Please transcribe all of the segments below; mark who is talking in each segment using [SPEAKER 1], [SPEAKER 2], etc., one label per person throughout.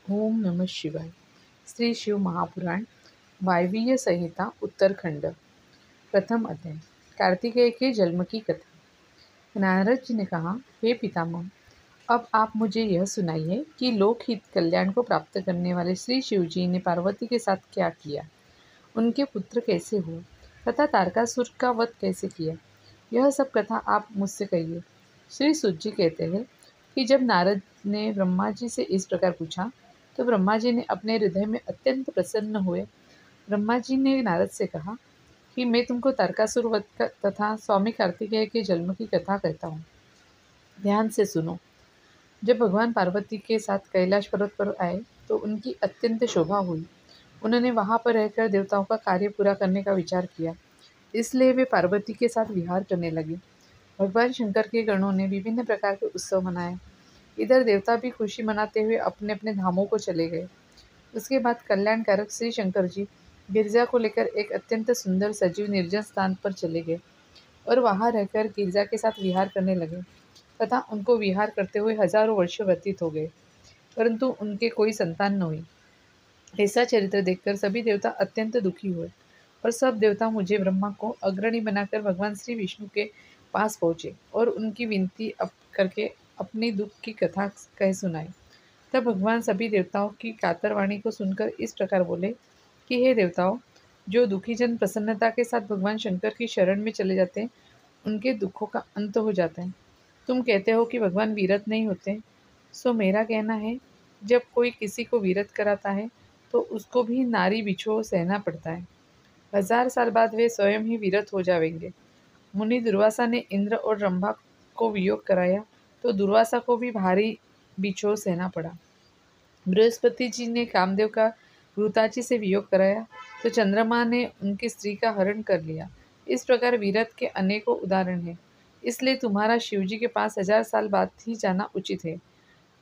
[SPEAKER 1] ओम नमः शिवाय। श्री शिव महापुराण वायवीय संहिता उत्तरखंड। प्रथम अध्याय। कार्तिकेय के जन्म की कथा। नारद जी ने कहा, हे पितामह, अब आप मुझे यह सुनाइए कि लोकहित कल्याण को प्राप्त करने वाले श्री शिव जी ने पार्वती के साथ क्या किया, उनके पुत्र कैसे हुए तथा तारकासुर का वध कैसे किया। यह सब कथा आप मुझसे कहिए। श्री सुत जी कहते हैं कि जब नारद ने ब्रह्मा जी से इस प्रकार पूछा तो ब्रह्मा जी ने अपने हृदय में अत्यंत प्रसन्न हुए। ब्रह्मा जी ने नारद से कहा कि मैं तुमको तारकासुर वध तथा स्वामी कार्तिकेय के जन्म की कथा कहता हूँ। ध्यान से सुनो। जब भगवान पार्वती के साथ कैलाश पर्वत पर आए तो उनकी अत्यंत शोभा हुई। उन्होंने वहां पर रहकर देवताओं का कार्य पूरा करने का विचार किया, इसलिए वे पार्वती के साथ विहार करने लगे। भगवान शंकर के गणों ने विभिन्न प्रकार के उत्सव मनाए। इधर देवता भी खुशी मनाते हुए अपने अपने धामों को चले गए। उसके बाद कल्याणकारक श्री शंकर जी गिरजा को लेकर एक अत्यंत सुंदर सजीव निर्जन स्थान पर चले गए और वहां रहकर गिरजा के साथ विहार करने लगे तथा उनको विहार करते हुए हजारों वर्ष व्यतीत हो गए, परंतु उनके कोई संतान न हुई। ऐसा चरित्र देखकर सभी देवता अत्यंत दुखी हुए और सब देवता मुझे ब्रह्मा को अग्रणी बनाकर भगवान श्री विष्णु के पास पहुंचे और उनकी विनती करके अपनी दुख की कथा कह सुनाई। तब भगवान सभी देवताओं की कातर वाणी को सुनकर इस प्रकार बोले कि हे देवताओं, जो दुखी जन प्रसन्नता के साथ भगवान शंकर की शरण में चले जाते हैं, उनके दुखों का अंत हो जाता है। तुम कहते हो कि भगवान वीरत नहीं होते, सो मेरा कहना है, जब कोई किसी को वीरत कराता है तो उसको भी नारी बिछो सहना पड़ता है। 1000 साल बाद वे स्वयं ही वीरत हो जाएंगे। मुनि दुर्वासा ने इंद्र और रंभा को वियोग कराया तो दुर्वासा को भी भारी बिछोह सहना पड़ा। बृहस्पति जी ने कामदेव का घृताची से वियोग कराया तो चंद्रमा ने उनकी स्त्री का हरण कर लिया। इस प्रकार वीरत के अनेकों उदाहरण हैं। इसलिए तुम्हारा शिवजी के पास 1000 साल बाद ही जाना उचित है।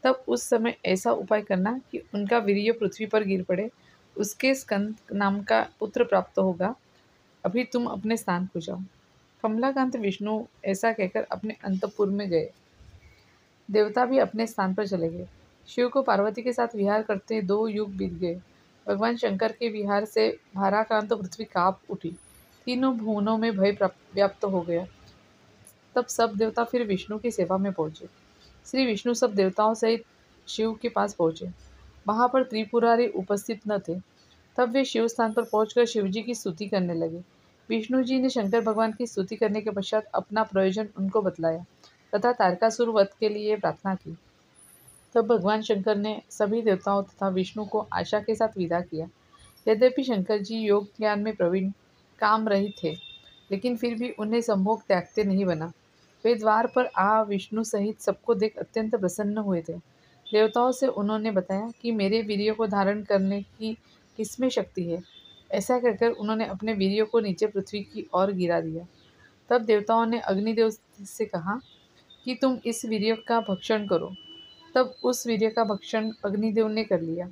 [SPEAKER 1] तब उस समय ऐसा उपाय करना कि उनका वीर्य पृथ्वी पर गिर पड़े, उसके स्कंद नाम का पुत्र प्राप्त होगा। अभी तुम अपने स्थान को जाओ। कमलाकांत विष्णु ऐसा कहकर अपने अंतपुर में गए। देवता भी अपने स्थान पर चले गए। शिव को पार्वती के साथ विहार करते 2 युग बीत गए। भगवान शंकर के विहार से भाराक्रांत पृथ्वी कांप उठी। तीनों भुवनों में भय व्याप्त हो गया। तब सब देवता फिर विष्णु की सेवा में पहुंचे। श्री विष्णु सब देवताओं सहित शिव के पास पहुंचे। वहां पर त्रिपुरारी उपस्थित न थे। तब वे शिव स्थान पर पहुंचकर शिवजी की स्तुति करने लगे। विष्णु जी ने शंकर भगवान की स्तुति करने के पश्चात अपना प्रयोजन उनको बतलाया तथा तारकासुर वध के लिए प्रार्थना की। तब भगवान शंकर ने सभी देवताओं तथा विष्णु को आशा के साथ विदा किया। यद्यपि शंकर जी योग ज्ञान में प्रवीण काम रहित थे, लेकिन फिर भी उन्हें संभोग त्यागते नहीं बना। वे द्वार पर आ विष्णु सहित सबको देख अत्यंत प्रसन्न हुए थे। देवताओं से उन्होंने बताया कि मेरे वीर्य को धारण करने की किसमें शक्ति है। ऐसा कहकर उन्होंने अपने वीर्य को नीचे पृथ्वी की ओर गिरा दिया। तब देवताओं ने अग्निदेव से कहा कि तुम इस वीर्य का भक्षण करो। तब उस वीर्य का भक्षण अग्निदेव ने कर लिया।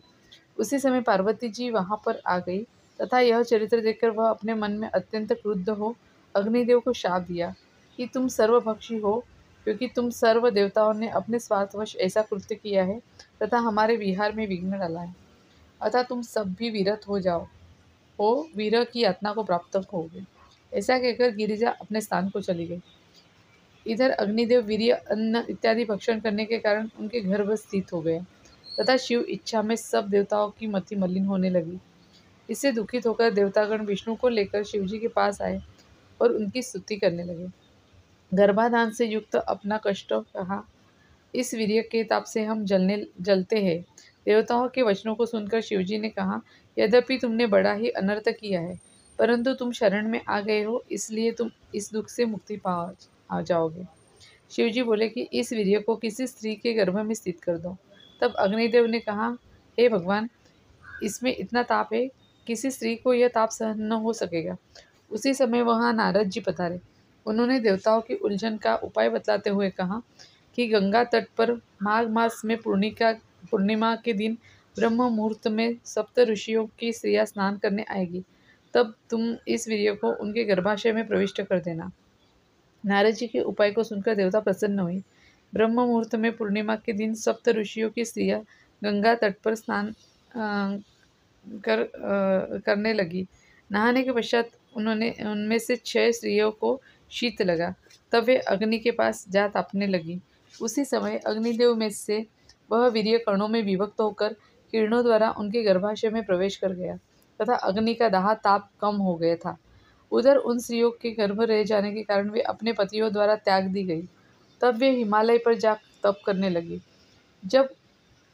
[SPEAKER 1] उसी समय पार्वती जी वहां पर आ गई तथा यह चरित्र देखकर वह अपने मन में अत्यंत क्रुद्ध हो अग्निदेव को शाप दिया कि तुम सर्वभक्षी हो, क्योंकि तुम सर्व देवताओं ने अपने स्वार्थवश ऐसा कृत्य किया है तथा हमारे विहार में विघ्न डाला है। अतः तुम सब भी वीरत हो वीर की यातना को प्राप्त होगे। ऐसा कहकर गिरिजा अपने स्थान को चली गई। इधर अग्निदेव वीर्य, अन्न इत्यादि भक्षण करने के कारण उनके गर्भ स्थित हो गए तथा शिव इच्छा में सब देवताओं की मति मलिन होने लगी। इससे दुखित होकर देवतागण विष्णु को लेकर शिवजी के पास आए और उनकी स्तुति करने लगे। गर्भाधान से युक्त अपना कष्ट कहा, इस वीर्य के ताप से हम जलते हैं। देवताओं के वचनों को सुनकर शिवजी ने कहा, यद्यपि तुमने बड़ा ही अनर्थ किया है, परंतु तुम शरण में आ गए हो, इसलिए तुम इस दुख से मुक्ति आ जाओगे। शिवजी बोले कि इस वीर्य को किसी स्त्री के गर्भ में स्थित कर दो। तब अग्निदेव ने कहा, हे भगवान, इसमें इतना ताप है, किसी स्त्री को यह ताप सहन न हो सकेगा। उसी समय वहां नारद जी पधारे। उन्होंने देवताओं की उलझन का उपाय बतलाते हुए कहा कि गंगा तट पर माघ मास में पूर्णिमा के दिन ब्रह्म मुहूर्त में सप्त ऋषियों की स्त्रियां स्नान करने आएगी। तब तुम इस वीर्य को उनके गर्भाशय में प्रविष्ट कर देना। नारद जी के उपाय को सुनकर देवता प्रसन्न हुई। ब्रह्म मुहूर्त में पूर्णिमा के दिन सप्त ऋषियों की स्त्रियां गंगा तट पर स्नान करने लगी। नहाने के पश्चात उन्होंने उनमें से 6 स्त्रियों को शीत लगा। तब वे अग्नि के पास जा तापने लगी। उसी समय अग्निदेव में से वह वीर्य कणों में विभक्त होकर किरणों द्वारा उनके गर्भाशय में प्रवेश कर गया तथा अग्नि का दाह ताप कम हो गया था। उधर उन स्त्रियों के गर्भ रह जाने के कारण वे अपने पतियों द्वारा त्याग दी गई। तब वे हिमालय पर जा तप करने लगी। जब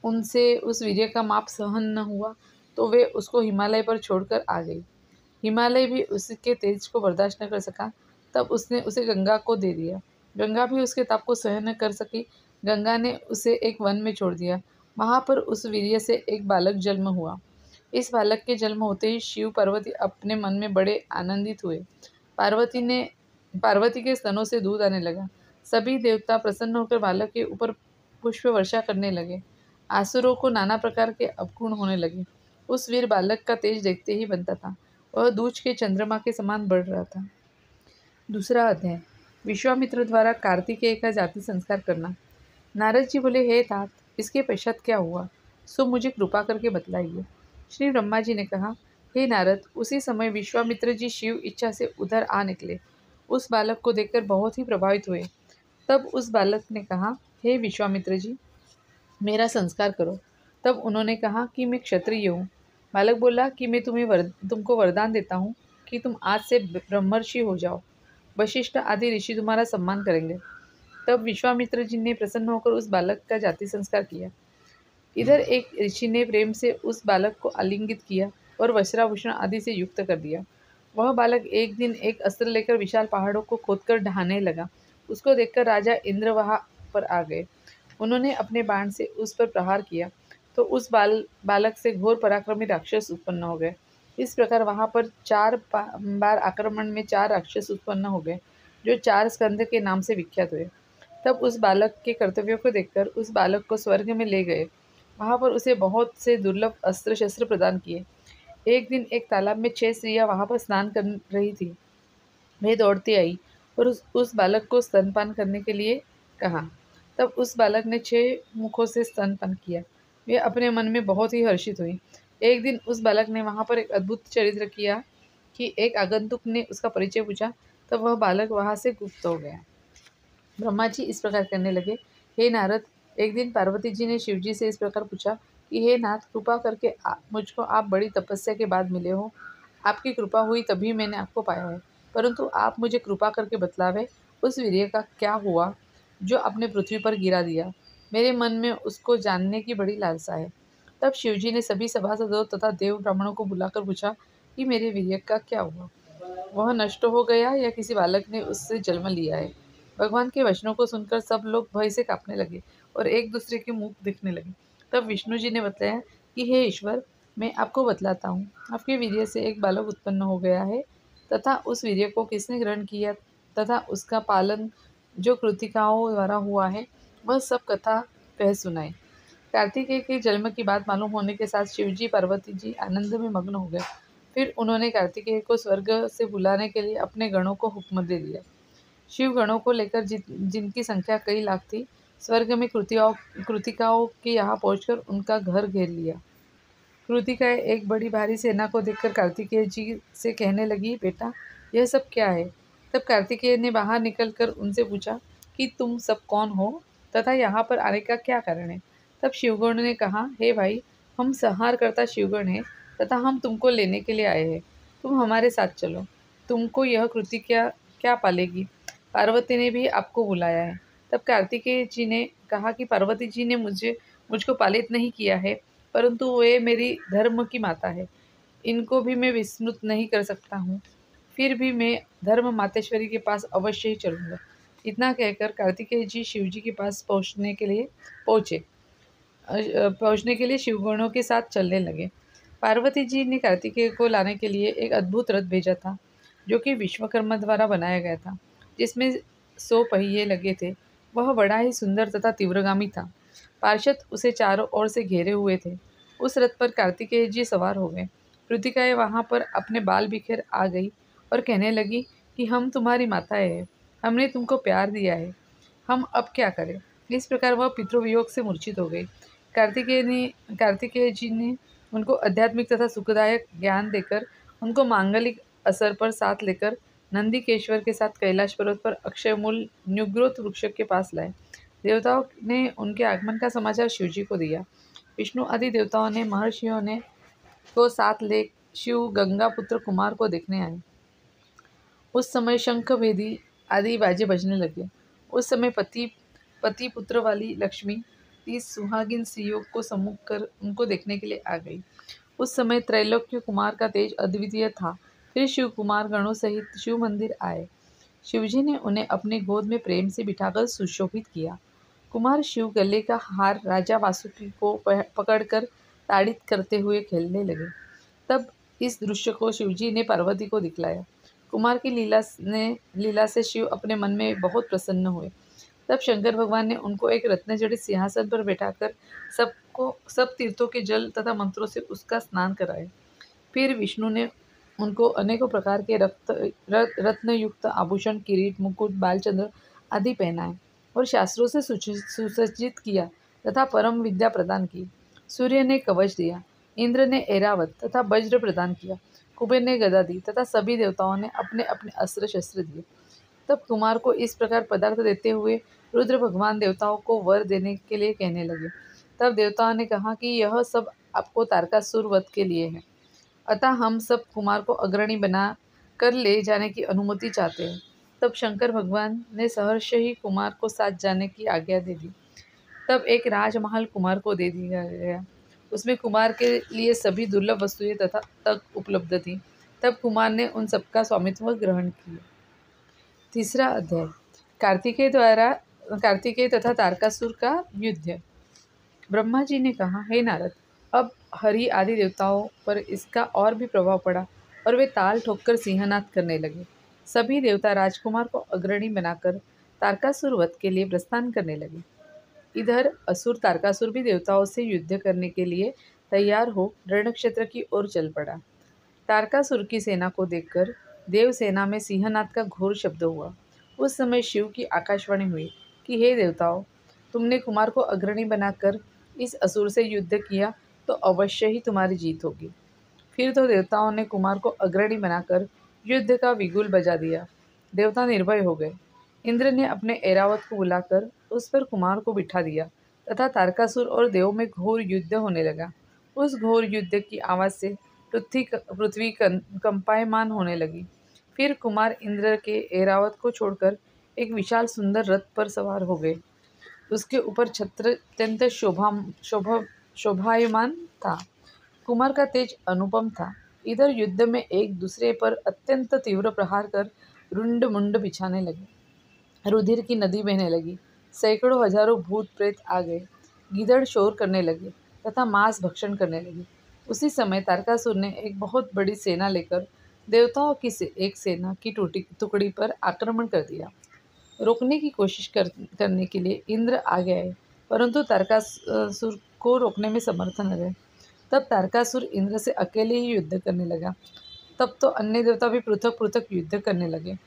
[SPEAKER 1] उनसे उस वीर्य का माप सहन न हुआ तो वे उसको हिमालय पर छोड़कर आ गई। हिमालय भी उसके तेज को बर्दाश्त न कर सका, तब उसने उसे गंगा को दे दिया। गंगा भी उसके ताप को सहन न कर सकी। गंगा ने उसे एक वन में छोड़ दिया। वहाँ पर उस वीर्य से एक बालक जन्म हुआ। इस बालक के जन्म होते ही शिव पार्वती अपने मन में बड़े आनंदित हुए। पार्वती के स्तनों से दूध आने लगा। सभी देवता प्रसन्न होकर बालक के ऊपर पुष्प वर्षा करने लगे। आसुरों को नाना प्रकार के अवगुण होने लगे। उस वीर बालक का तेज देखते ही बनता था। वह दूज के चंद्रमा के समान बढ़ रहा था। दूसरा अध्याय, विश्वामित्र द्वारा कार्तिकेय का जाति संस्कार करना। नारद जी बोले, हे तात, इसके पश्चात क्या हुआ, सो मुझे कृपा करके बतलाइए। श्री ब्रह्मा जी ने कहा, हे नारद, उसी समय विश्वामित्र जी शिव इच्छा से उधर आ निकले। उस बालक को देखकर बहुत ही प्रभावित हुए। तब उस बालक ने कहा, हे विश्वामित्र जी, मेरा संस्कार करो। तब उन्होंने कहा कि मैं क्षत्रिय हूँ। बालक बोला कि मैं तुमको वरदान देता हूँ कि तुम आज से ब्रह्मर्षि हो जाओ। वशिष्ठ आदि ऋषि तुम्हारा सम्मान करेंगे। तब विश्वामित्र जी ने प्रसन्न होकर उस बालक का जाति संस्कार किया। इधर एक ऋषि ने प्रेम से उस बालक को आलिंगित किया और वस्त्राभूषण आदि से युक्त कर दिया। वह बालक एक दिन एक अस्त्र लेकर विशाल पहाड़ों को खोदकर ढहाने लगा। उसको देखकर राजा इंद्र वहां पर आ गए। उन्होंने अपने बाण से उस पर प्रहार किया तो उस बालक से घोर पराक्रमी राक्षस उत्पन्न हो गए। इस प्रकार वहां पर 4 बार आक्रमण में 4 राक्षस उत्पन्न हो गए, जो 4 स्कंद के नाम से विख्यात हुए। तब उस बालक के कर्तव्यों को देखकर उस बालक को स्वर्ग में ले गए। वहां पर उसे बहुत से दुर्लभ अस्त्र शस्त्र प्रदान किए। एक दिन एक तालाब में 6 स्त्रियां वहां पर स्नान कर रही थी। वे दौड़ती आई और उस बालक को स्तनपान करने के लिए कहा। तब उस बालक ने 6 मुखों से स्तनपान किया। वे अपने मन में बहुत ही हर्षित हुई। एक दिन उस बालक ने वहां पर एक अद्भुत चरित्र किया कि एक आगंतुक ने उसका परिचय पूछा। तब वह बालक वहां से गुप्त हो गया। ब्रह्मा जी इस प्रकार कहने लगे, हे नारद, एक दिन पार्वती जी ने शिव जी से इस प्रकार पूछा कि हे नाथ, कृपा करके मुझको आप बड़ी तपस्या के बाद मिले हो। आपकी कृपा हुई तभी मैंने आपको पाया है, परंतु आप मुझे कृपा करके बतलावे उस वीर्य का क्या हुआ जो आपने पृथ्वी पर गिरा दिया। मेरे मन में उसको जानने की बड़ी लालसा है। तब शिवजी ने सभी सभासदों तथा देव ब्राह्मणों को बुलाकर पूछा कि मेरे वीर्य का क्या हुआ। वह नष्ट हो गया या किसी बालक ने उससे जन्म लिया है। भगवान के वचनों को सुनकर सब लोग भय से कांपने लगे और एक दूसरे के मुख दिखने लगे। तब विष्णु जी ने बताया कि हे ईश्वर, मैं आपको बतलाता हूँ। आपके वीर्य से एक बालक उत्पन्न हो गया है तथा उस वीर्य को किसने ग्रहण किया तथा उसका पालन जो कृतिकाओं द्वारा हुआ है, वह सब कथा कह सुनाई। कार्तिकेय के जन्म की बात मालूम होने के साथ शिवजी पार्वती जी आनंद में मग्न हो गए। फिर उन्होंने कार्तिकेय को स्वर्ग से बुलाने के लिए अपने गणों को हुक्म दे दिया। शिव गणों को लेकर जिनकी संख्या कई लाख थी, स्वर्ग में कृतिकाओं के यहाँ पहुंचकर उनका घर घेर लिया। कृतिकाएं एक बड़ी भारी सेना को देखकर कार्तिकेय जी से कहने लगी, बेटा, यह सब क्या है। तब कार्तिकेय ने बाहर निकलकर उनसे पूछा कि तुम सब कौन हो तथा यहाँ पर आने का क्या कारण है। तब शिवगण ने कहा, हे भाई, हम संहार करता शिवगण हैं तथा हम तुमको लेने के लिए आए हैं। तुम हमारे साथ चलो। तुमको यह कृति क्या पालेगी। पार्वती ने भी आपको बुलाया है। तब कार्तिकेय जी ने कहा कि पार्वती जी ने मुझको पालित नहीं किया है, परंतु वे मेरी धर्म की माता है। इनको भी मैं विस्मृत नहीं कर सकता हूँ। फिर भी मैं धर्म मातेश्वरी के पास अवश्य ही चलूँगा। इतना कहकर कार्तिकेय जी शिवजी के पास पहुँचने के लिए शिवगणों के साथ चलने लगे। पार्वती जी ने कार्तिकेय को लाने के लिए एक अद्भुत रथ भेजा था, जो कि विश्वकर्मा द्वारा बनाया गया था, जिसमें 100 पहिए लगे थे। वह बड़ा ही सुंदर तथा तीव्रगामी था। पार्षद उसे चारों ओर से घेरे हुए थे। उस रथ पर कार्तिकेय जी सवार हो गए। कृतिकाएं वहां पर अपने बाल बिखेर आ गई और कहने लगी कि हम तुम्हारी माताएं हैं, हमने तुमको प्यार दिया है, हम अब क्या करें। इस प्रकार वह पितृवियोग से मूर्छित हो गई। कार्तिकेय जी ने उनको आध्यात्मिक तथा सुखदायक ज्ञान देकर उनको मांगलिक असर पर साथ लेकर नंदीकेश्वर के साथ कैलाश पर्वत पर अक्षयमूल न्युग्रोथ वृक्ष के पास लाए। देवताओं ने उनके आगमन का समाचार शिवजी को दिया। विष्णु आदि देवताओं ने महर्षियों ने को साथ ले शिव गंगा पुत्र कुमार को देखने आए। उस समय शंख भेदी आदि बाजे बजने लगे। उस समय पति पुत्र वाली लक्ष्मी 30 सुहागिन स्त्रियों को सम्मुख कर उनको देखने के लिए आ गई। उस समय त्रैलोक्य कुमार का तेज अद्वितीय था। फिर शिव कुमार गणों सहित शिव मंदिर आए। शिवजी ने उन्हें अपने गोद में प्रेम से बिठाकर सुशोभित किया। कुमार शिव गले का हार राजा वासुकी को पकड़कर ताड़ित करते हुए खेलने लगे। तब इस दृश्य को शिवजी ने पार्वती को दिखलाया। कुमार की लीला से शिव अपने मन में बहुत प्रसन्न हुए। तब शंकर भगवान ने उनको एक रत्नजड़ित सिंहासन पर बैठाकर सब तीर्थों के जल तथा मंत्रों से उसका स्नान कराए। फिर विष्णु ने उनको अनेकों प्रकार के रत्नयुक्त आभूषण, किरीट, मुकुट, बालचंद्र आदि पहनाए और शास्त्रों से सुसज्जित किया तथा परम विद्या प्रदान की। सूर्य ने कवच दिया, इंद्र ने ऐरावत तथा वज्र प्रदान किया, कुबेर ने गदा दी तथा सभी देवताओं ने अपने अपने अस्त्र शस्त्र दिए। तब कुमार को इस प्रकार पदार्थ देते हुए रुद्र भगवान देवताओं को वर देने के लिए कहने लगे। तब देवताओं ने कहा कि यह सब आपको तारकासुर वध के लिए है, अतः हम सब कुमार को अग्रणी बना कर ले जाने की अनुमति चाहते हैं। तब शंकर भगवान ने सहर्ष ही कुमार को साथ जाने की आज्ञा दे दी। तब एक राजमहल कुमार को दे दिया गया। उसमें कुमार के लिए सभी दुर्लभ वस्तुएं तथा तक उपलब्ध थी। तब कुमार ने उन सबका स्वामित्व ग्रहण किया। तीसरा अध्याय, कार्तिकेय तथा तारकासुर का युद्ध। ब्रह्मा जी ने कहा, हे नारद, अब हरि आदि देवताओं पर इसका और भी प्रभाव पड़ा और वे ताल ठोककर सिंहनाद करने लगे। सभी देवता राजकुमार को अग्रणी बनाकर तारकासुर वध के लिए प्रस्थान करने लगे। इधर असुर तारकासुर भी देवताओं से युद्ध करने के लिए तैयार हो रणक्षेत्र की ओर चल पड़ा। तारकासुर की सेना को देखकर देव सेना में सिंहनाद का घोर शब्द हुआ। उस समय शिव की आकाशवाणी हुई कि हे देवताओं, तुमने कुमार को अग्रणी बनाकर इस असुर से युद्ध किया तो अवश्य ही तुम्हारी जीत होगी। फिर तो देवताओं ने कुमार को अग्रणी बनाकर युद्ध का बिगुल बजा दिया। देवता निर्भय हो गए। इंद्र ने अपने ऐरावत को बुलाकर उस पर कुमार को बिठा दिया तथा तारकासुर और देवों में घोर युद्ध होने लगा। उस घोर युद्ध की आवाज़ से पृथ्वी कंपायमान होने लगी। फिर कुमार इंद्र के ऐरावत को छोड़कर एक विशाल सुंदर रथ पर सवार हो गए। उसके ऊपर छत्र अत्यंत शोभायमान था। कुमार का तेज अनुपम था। इधर युद्ध में एक दूसरे पर अत्यंत तीव्र प्रहार कर रुंड मुंड बिछाने लगे। रुधिर की नदी बहने लगी। सैकड़ों हजारों भूत प्रेत आ गए। गिदड़ शोर करने लगे तथा मांस भक्षण करने लगे। उसी समय तारकासुर ने एक बहुत बड़ी सेना लेकर देवताओं की एक सेना की टुकड़ी पर आक्रमण कर दिया। रोकने की कोशिश करने के लिए इंद्र आगे आए, परंतु तारकासुर को रोकने में समर्थ न रहे। तब तारकासुर इंद्र से अकेले ही युद्ध करने लगा। तब तो अन्य देवता भी पृथक पृथक युद्ध करने लगे।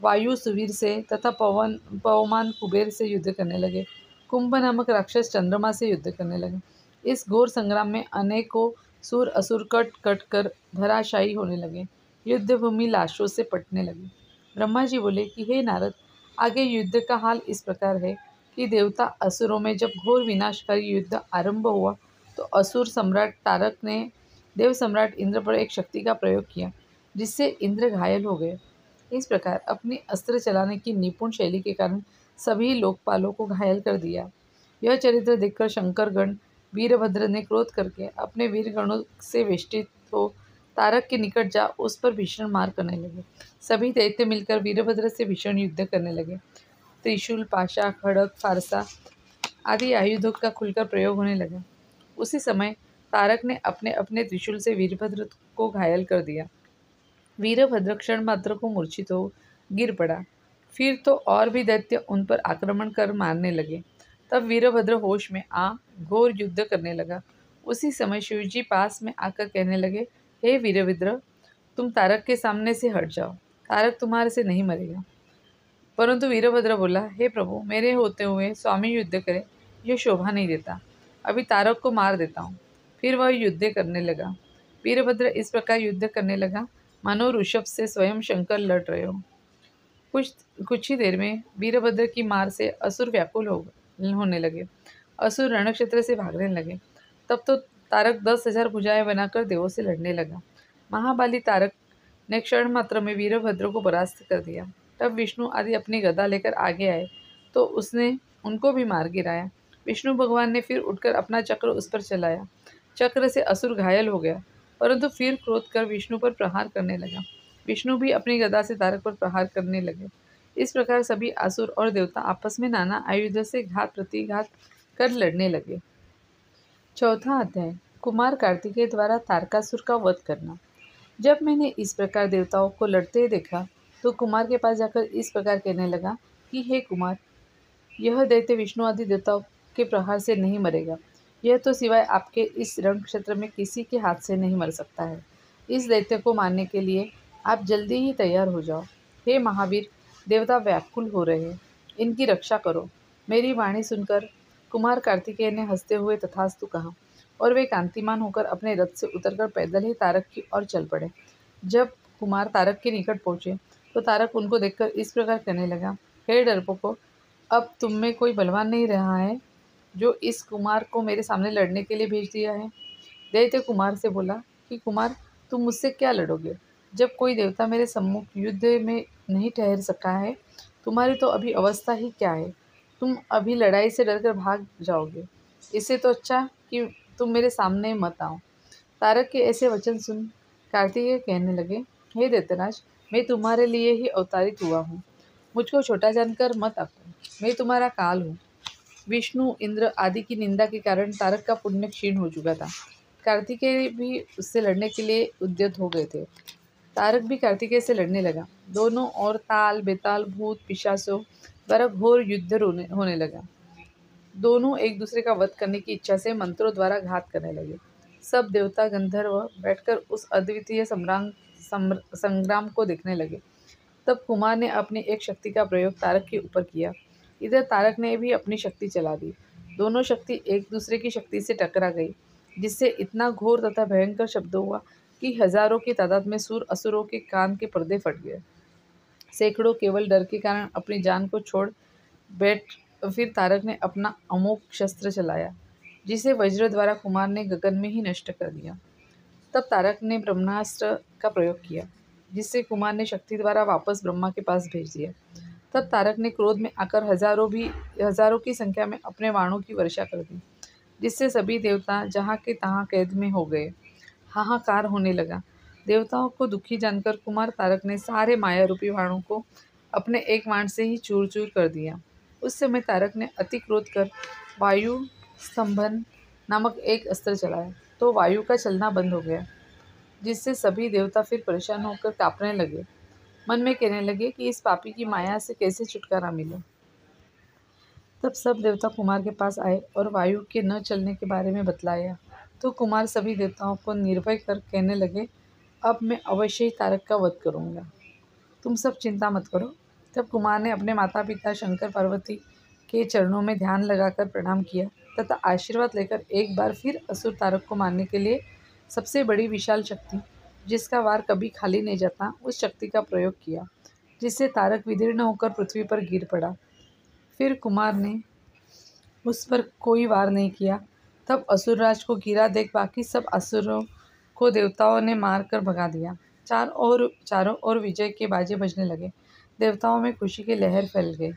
[SPEAKER 1] वायु सुवीर से तथा पवमान कुबेर से युद्ध करने लगे। कुंभ नामक राक्षस चंद्रमा से युद्ध करने लगे। इस घोर संग्राम में अनेकों सूर असुर कट कट कर धराशायी होने लगे। युद्ध भूमि लाशों से पटने लगी। ब्रह्मा जी बोले कि हे नारद, आगे युद्ध का हाल इस प्रकार है कि देवता असुरों में जब घोर विनाशकारी युद्ध आरंभ हुआ तो असुर सम्राट तारक ने देव सम्राट इंद्र पर एक शक्ति का प्रयोग किया, जिससे इंद्र घायल हो गए। इस प्रकार अपनी अस्त्र चलाने की निपुण शैली के कारण सभी लोकपालों को घायल कर दिया। यह चरित्र देखकर शंकरगण वीरभद्र ने क्रोध करके अपने वीरगणों से वेष्टित हो तारक के निकट जा उस पर भीषण मार करने लगे। सभी दैत्य मिलकर वीरभद्र से भीषण युद्ध करने लगे। त्रिशूल, पाशा, खड़ग, फारसा आदि आयुधों का खुलकर प्रयोग होने लगा। उसी समय तारक ने अपने अपने त्रिशूल से वीरभद्र को घायल कर दिया। वीरभद्र क्षण मात्र को मूर्छित हो गिर पड़ा। फिर तो और भी दैत्य उन पर आक्रमण कर मारने लगे। तब वीरभद्र होश में आ घोर युद्ध करने लगा। उसी समय शिवजी पास में आकर कहने लगे, हे वीरभद्र, तुम तारक के सामने से हट जाओ, तारक तुम्हारे से नहीं मरेगा। परंतु वीरभद्र बोला, हे प्रभु, मेरे होते हुए स्वामी युद्ध करे, यह शोभा नहीं देता। अभी तारक को मार देता हूँ। फिर वह युद्ध करने लगा। वीरभद्र इस प्रकार युद्ध करने लगा मानो ऋषभ से स्वयं शंकर लड़ रहे हो। कुछ कुछ ही देर में वीरभद्र की मार से असुर व्याकुल होने लगे। असुर रणक्षेत्र से भागने लगे। तब तो तारक 10,000 भुजाएं बनाकर देवों से लड़ने लगा। महाबली तारक ने क्षण मात्र में वीरभद्र को परास्त कर दिया। तब विष्णु आदि अपनी गदा लेकर आगे आए तो उसने उनको भी मार गिराया। विष्णु भगवान ने फिर उठकर अपना चक्र उस पर चलाया। चक्र से असुर घायल हो गया, परंतु फिर क्रोध कर विष्णु पर प्रहार करने लगा। विष्णु भी अपनी गदा से तारक पर प्रहार करने लगे। इस प्रकार सभी असुर और देवता आपस में नाना आयुध से घात प्रतिघात कर लड़ने लगे। चौथा अध्याय, कुमार कार्तिकेय द्वारा तारकासुर का वध करना। जब मैंने इस प्रकार देवताओं को लड़ते देखा तो कुमार के पास जाकर इस प्रकार कहने लगा कि हे कुमार, यह दैत्य विष्णु आदि देवताओं के प्रहार से नहीं मरेगा। यह तो सिवाय आपके इस रण क्षेत्र में किसी के हाथ से नहीं मर सकता है। इस दैत्य को मारने के लिए आप जल्दी ही तैयार हो जाओ। हे महावीर, देवता व्याकुल हो रहे हैं, इनकी रक्षा करो। मेरी वाणी सुनकर कुमार कार्तिकेय ने हंसते हुए तथास्तु कहा और वे कांतिमान होकर अपने रथ से उतरकर पैदल ही तारक की ओर चल पड़े। जब कुमार तारक के निकट पहुंचे तो तारक उनको देखकर इस प्रकार कहने लगा, हे डरपोको, अब तुम में कोई बलवान नहीं रहा है जो इस कुमार को मेरे सामने लड़ने के लिए भेज दिया है। दैत्य कुमार से बोला कि कुमार, तुम मुझसे क्या लड़ोगे? जब कोई देवता मेरे सम्मुख युद्ध में नहीं ठहर सका है, तुम्हारी तो अभी अवस्था ही क्या है? तुम अभी लड़ाई से डरकर भाग जाओगे। इससे तो अच्छा कि तुम मेरे सामने मत आओ। तारक के ऐसे वचन सुन कार्तिकेय कहने लगे, हे दैत्यराज, मैं तुम्हारे लिए ही अवतारित हुआ हूँ। मुझको छोटा जानकर मत आको, मैं तुम्हारा काल हूँ। विष्णु, इंद्र आदि की निंदा के कारण तारक का पुण्य क्षीण हो चुका था। कार्तिकेय भी उससे लड़ने के लिए उद्यत हो गए थे। तारक भी कार्तिकेय से लड़ने लगा। दोनों ओर ताल बेताल भूत पिशाचों द्वारा घोर युद्ध होने लगा। दोनों एक दूसरे का वध करने की इच्छा से मंत्रों द्वारा घात करने लगे। सब देवता गंधर्व बैठकर उस अद्वितीय संग्राम को देखने लगे। तब कुमार ने अपनी एक शक्ति का प्रयोग तारक के ऊपर किया। इधर तारक ने भी अपनी शक्ति चला दी। दोनों शक्ति एक दूसरे की शक्ति से टकरा गई, जिससे इतना घोर तथा भयंकर शब्द हुआ कि हजारों की तादाद में सूर असुरों के कान के पर्दे फट गए। सैकड़ों केवल डर के कारण अपनी जान को छोड़ बैठ। फिर तारक ने अपना अमोघ शस्त्र चलाया, जिसे वज्र द्वारा कुमार ने गगन में ही नष्ट कर दिया। तब तारक ने ब्रह्मास्त्र का प्रयोग किया, जिससे कुमार ने शक्ति द्वारा वापस ब्रह्मा के पास भेज दिया। तब तारक ने क्रोध में आकर हजारों की संख्या में अपने बाणों की वर्षा कर दी, जिससे सभी देवता जहाँ के तहाँ कैद में हो गए। हाहाकार होने लगा। देवताओं को दुखी जानकर कुमार तारक ने सारे माया रूपी बाणों को अपने एक बाण से ही चूर चूर कर दिया। उस समय तारक ने अति क्रोध कर वायु स्तंभन नामक एक अस्त्र चलाया, तो वायु का चलना बंद हो गया, जिससे सभी देवता फिर परेशान होकर कांपने लगे। मन में कहने लगे कि इस पापी की माया से कैसे छुटकारा मिले। तब सब देवता कुमार के पास आए और वायु के न चलने के बारे में बतलाया। तो कुमार सभी देवताओं को निर्भय कर कहने लगे, अब मैं अवश्य ही तारक का वध करूँगा, तुम सब चिंता मत करो। तब कुमार ने अपने माता पिता शंकर पार्वती के चरणों में ध्यान लगाकर प्रणाम किया तथा आशीर्वाद लेकर एक बार फिर असुर तारक को मारने के लिए सबसे बड़ी विशाल शक्ति, जिसका वार कभी खाली नहीं जाता, उस शक्ति का प्रयोग किया, जिससे तारक विदीर्ण होकर पृथ्वी पर गिर पड़ा। फिर कुमार ने उस पर कोई वार नहीं किया। तब असुरराज को गिरा देख बाकी सब असुरों को देवताओं ने मार कर भगा दिया। चारों ओर विजय के बाजे बजने लगे। देवताओं में खुशी की लहर फैल गई।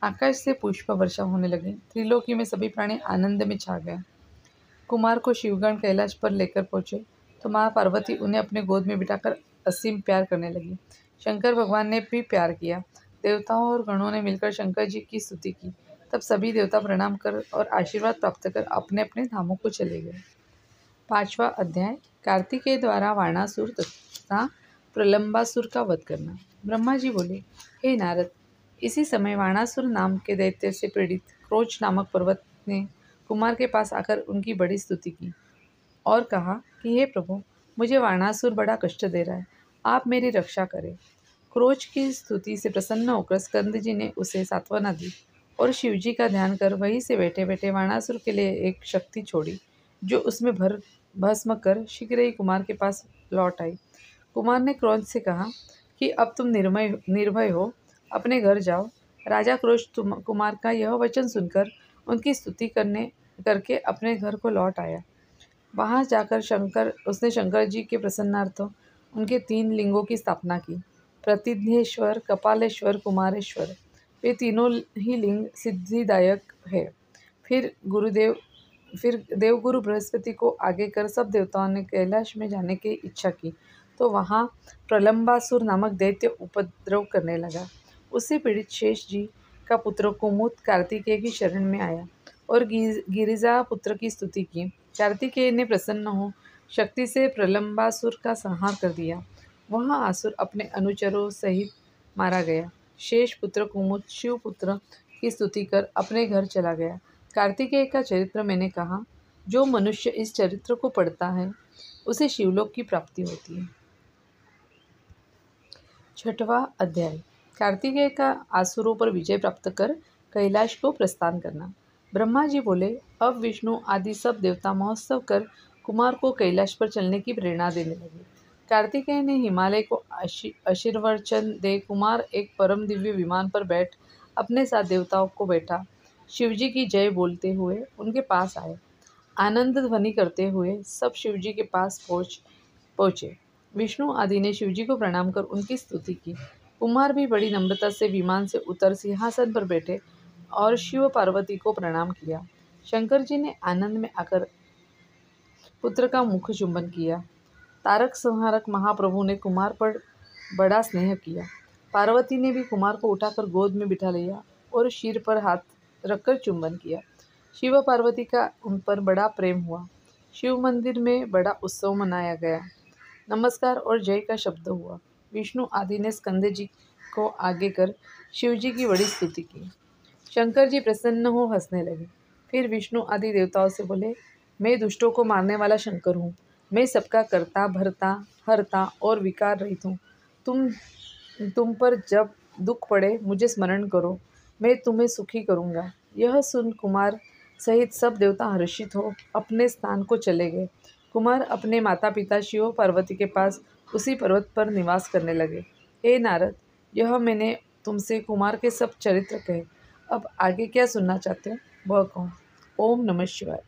[SPEAKER 1] आकाश से पुष्प वर्षा होने लगी। त्रिलोकी में सभी प्राणी आनंद में छा गए। कुमार को शिवगण कैलाश पर लेकर पहुंचे तो माँ पार्वती उन्हें अपने गोद में बिठाकर असीम प्यार करने लगी। शंकर भगवान ने भी प्यार किया। देवताओं और गणों ने मिलकर शंकर जी की स्तुति की। तब सभी देवता प्रणाम कर और आशीर्वाद प्राप्त कर अपने अपने धामों को चले गए। 5वां अध्याय, कार्तिकेय द्वारा वाणासुर तथा प्रलंबासुर का वध करना। ब्रह्मा जी बोले, हे नारद, इसी समय वाणासुर नाम के दैत्य से पीड़ित क्रोच नामक पर्वत ने कुमार के पास आकर उनकी बड़ी स्तुति की और कहा कि हे प्रभु, मुझे वाणासुर बड़ा कष्ट दे रहा है, आप मेरी रक्षा करें। क्रोच की स्तुति से प्रसन्न होकर स्कंद जी ने उसे सांत्वना दी और शिवजी का ध्यान कर वहीं से बैठे बैठे बाणासुर के लिए एक शक्ति छोड़ी, जो उसमें भर भस्म कर शीघ्र ही कुमार के पास लौट आई। कुमार ने क्रोध से कहा कि अब तुम निर्भय हो, अपने घर जाओ। राजा क्रोध कुमार का यह वचन सुनकर उनकी स्तुति करके अपने घर को लौट आया। वहां जाकर उसने शंकर जी के प्रसन्नार्थ उनके 3 लिंगों की स्थापना की, प्रतिध्नेश्वर, कपालेश्वर, कुमारेश्वर। वे तीनों ही लिंग सिद्धिदायक है। फिर देवगुरु बृहस्पति को आगे कर सब देवताओं ने कैलाश में जाने की इच्छा की, तो वहाँ प्रलंबासुर नामक दैत्य उपद्रव करने लगा। उससे पीड़ित शेष जी का पुत्र कुमुद कार्तिकेय की शरण में आया और गिरिजा पुत्र की स्तुति की। कार्तिकेय ने प्रसन्न हो शक्ति से प्रलंबासुर का संहार कर दिया। वह आसुर अपने अनुचरों सहित मारा गया। शेष पुत्र कुमुद शिव पुत्र की स्तुति कर अपने घर चला गया। कार्तिकेय का चरित्र मैंने कहा। जो मनुष्य इस चरित्र को पढ़ता है उसे शिवलोक की प्राप्ति होती है। 6वां अध्याय। कार्तिकेय का आसुरों पर विजय प्राप्त कर कैलाश को प्रस्थान करना। ब्रह्मा जी बोले, अब विष्णु आदि सब देवता महोत्सव कर कुमार को कैलाश पर चलने की प्रेरणा देने लगे। कार्तिकेय ने हिमालय को आशीर्वचन दे कुमार एक परम दिव्य विमान पर बैठ अपने साथ देवताओं को बैठा शिवजी की जय बोलते हुए उनके पास आए। आनंद ध्वनि करते हुए सब शिवजी के पास पहुँचे। विष्णु आदि ने शिवजी को प्रणाम कर उनकी स्तुति की। कुमार भी बड़ी नम्रता से विमान से उतर सिंहासन पर बैठे और शिव पार्वती को प्रणाम किया। शंकर जी ने आनंद में आकर पुत्र का मुख चुंबन किया। तारक संहारक महाप्रभु ने कुमार पर बड़ा स्नेह किया। पार्वती ने भी कुमार को उठाकर गोद में बिठा लिया और शीर पर हाथ रखकर चुंबन किया। शिव पार्वती का उन पर बड़ा प्रेम हुआ। शिव मंदिर में बड़ा उत्सव मनाया गया। नमस्कार और जय का शब्द हुआ। विष्णु आदि ने स्कंद जी को आगे कर शिव जी की बड़ी स्तुति की। शंकर जी प्रसन्न हो हंसने लगे। फिर विष्णु आदि देवताओं से बोले, मैं दुष्टों को मारने वाला शंकर हूँ। मैं सबका कर्ता, भरता, हरता और विकार रहित हूँ। तुम पर जब दुख पड़े मुझे स्मरण करो, मैं तुम्हें सुखी करूँगा। यह सुन कुमार सहित सब देवता हर्षित हो अपने स्थान को चले गए। कुमार अपने माता पिता शिव पार्वती के पास उसी पर्वत पर निवास करने लगे। हे नारद, यह मैंने तुमसे कुमार के सब चरित्र कहे। अब आगे क्या सुनना चाहते हो वह कहो। ओम नमः शिवाय।